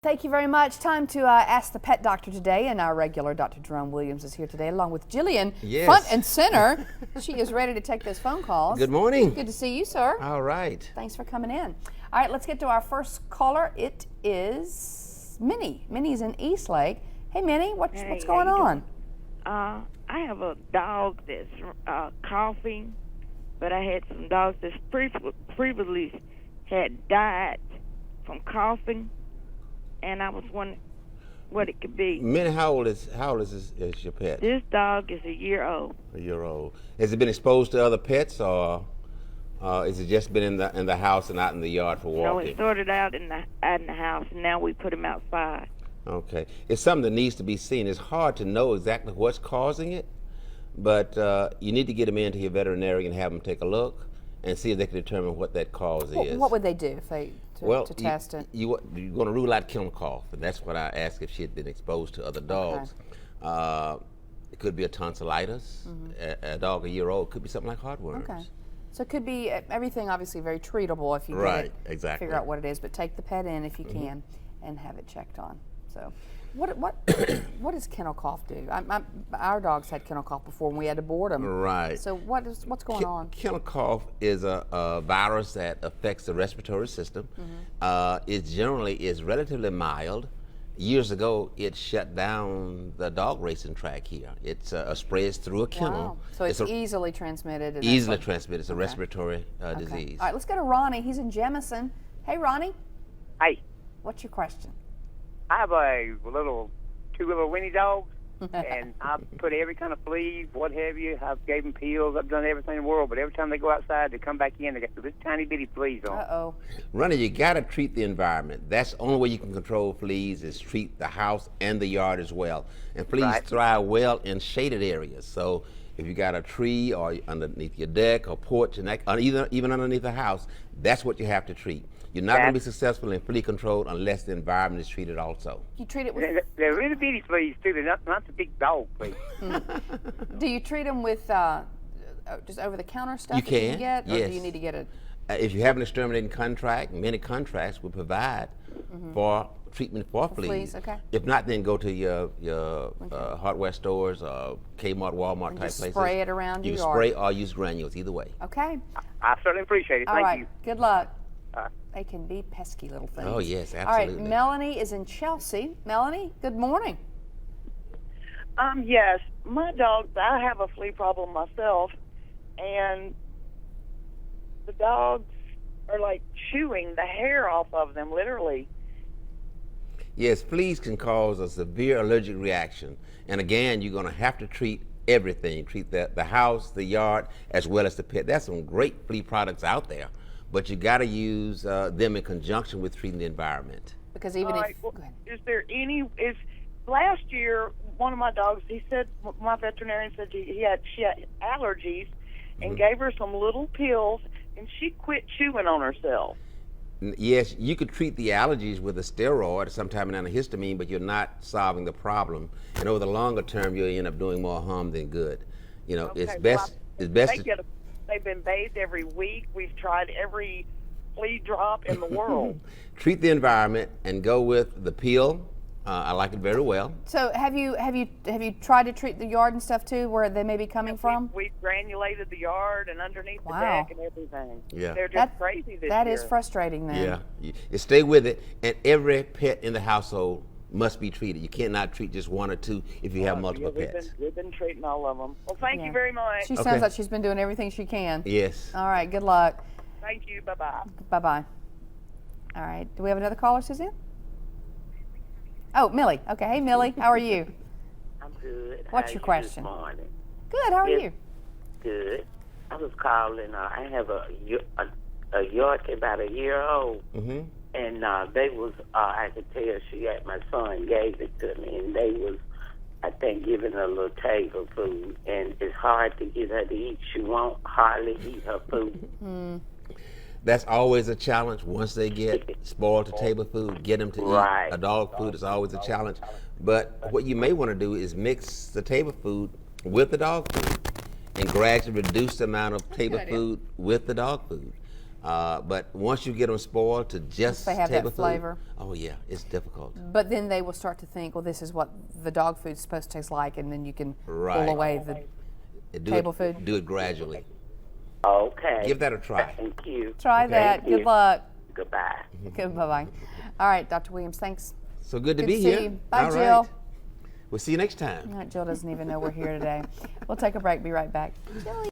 Thank you very much. Time to ask the pet doctor today, and our regular Dr. Jerome Williams is here today, along with Jillian, front and center. She is ready to take those phone calls. Good morning. Good to see you, sir. All right. Thanks for coming in. All right, let's get to our first caller. It is Minnie. Minnie's in Eastlake. Hey, Minnie, what's going on? I have a dog that's coughing, but I had some dogs that previously had died from coughing. And I was wondering what it could be. Minnie, how old is your pet? This dog is a year old. A year old. Has it been exposed to other pets, or has it just been in the house and out in the yard for walking? No, it started out in the house, and now we put him outside. Okay, it's something that needs to be seen. It's hard to know exactly what's causing it, but you need to get him into your veterinarian and have him take a look and see if they can determine what that cause is. What would they do if they to test it? You're going to rule out kennel cough, and that's what I asked if she had been exposed to other dogs. Okay. It could be a tonsillitis. A dog a year old could be something like heartworms. Okay. So it could be everything, obviously very treatable if you get it, exactly. Figure out what it is, but take the pet in if you can and have it checked on. So what does kennel cough do? Our dogs had kennel cough before and we had to board them. Right. So what's going on? Kennel cough is a virus that affects the respiratory system. It generally is relatively mild. Years ago, it shut down the dog racing track here. It spreads through a kennel. Wow. So it's easily transmitted. Easily transmitted. It's a respiratory disease. All right, let's go to Ronnie. He's in Jemison. Hey, Ronnie. Hi. What's your question? I have two little weenie dogs, and I've put every kind of flea, what have you. I've gave them pills. I've done everything in the world, but every time they go outside, they come back in, they got this tiny bitty fleas on. Uh-oh. Ronnie, you got to treat the environment. That's the only way you can control fleas is treat the house and the yard as well. And fleas thrive well in shaded areas. So if you got a tree or underneath your deck or porch, and even underneath the house, that's what you have to treat. You're not going to be successful in flea control unless the environment is treated also. You treat it with... They're really bitty fleas, too. They're not the big dog fleas. Do you treat them with just over-the-counter stuff you can get? Yes. Or do you need to get a... if you have an exterminating contract, many contracts will provide for treatment for fleas. Okay. If not, then go to your hardware stores, Kmart, Walmart type places. Spray it around your yard. You can spray or use granules, either way. Okay. I certainly appreciate it. All Thank you. Good luck. They can be pesky little things. Oh, yes, absolutely. All right, Melanie is in Chelsea. Melanie, good morning. Yes, my dogs, I have a flea problem myself, and the dogs are like chewing the hair off of them, literally. Yes, fleas can cause a severe allergic reaction. And again, you're going to have to treat everything. Treat the house, the yard, as well as the pet. There's some great flea products out there, but you got to use them in conjunction with treating the environment. Because even is there any? Last year, one of my dogs, he said, my veterinarian said she had allergies, and gave her some little pills, and she quit chewing on herself. Yes, you could treat the allergies with a steroid or some type of antihistamine, but you're not solving the problem. And over the longer term, you'll end up doing more harm than good. You know, it's best. They've been bathed every week. We've tried every flea drop in the world. Treat the environment and go with the peel. I like it very well. So have you tried to treat the yard and stuff too, where they may be coming from? We've granulated the yard and underneath the deck and everything. Yeah, they're just crazy this year. That is frustrating, then. Yeah, you stay with it, and every pet in the household must be treated. You cannot treat just one or two if you have multiple pets. We've been treating all of them. Well, thank you very much. She sounds like she's been doing everything she can. Yes. All right, good luck. Thank you, bye-bye. Bye-bye. All right, do we have another caller, Suzanne? Oh, Millie. Okay, hey Millie, how are you? I'm good. What's your question? This morning? Good, how are you? Good. I was calling, I have a Yorkie about a year old. And they was, I could tell my son gave it to me, and they was, I think, giving her a little table food, and it's hard to get her to eat. She won't hardly eat her food. That's always a challenge. Once they get spoiled to table food, get them to eat. A dog food is always a challenge. But what you may want to do is mix the table food with the dog food and gradually reduce the amount of table food with the dog food. But once you get them spoiled to just they have that table food, flavor. oh yeah, it's difficult. But then they will start to think, well, this is what the dog food's supposed to taste like, and then you can Right. pull away the table food. Do it gradually. Okay. Give that a try. Thank you. Try that. you. Good luck. Goodbye. Good. Bye-bye. All right, Dr. Williams, thanks. So good to Good be to see here. you. Bye, All Jill. right. We'll see you next time. Jill doesn't even know we're here today. We'll take a break. Be right back. Jill.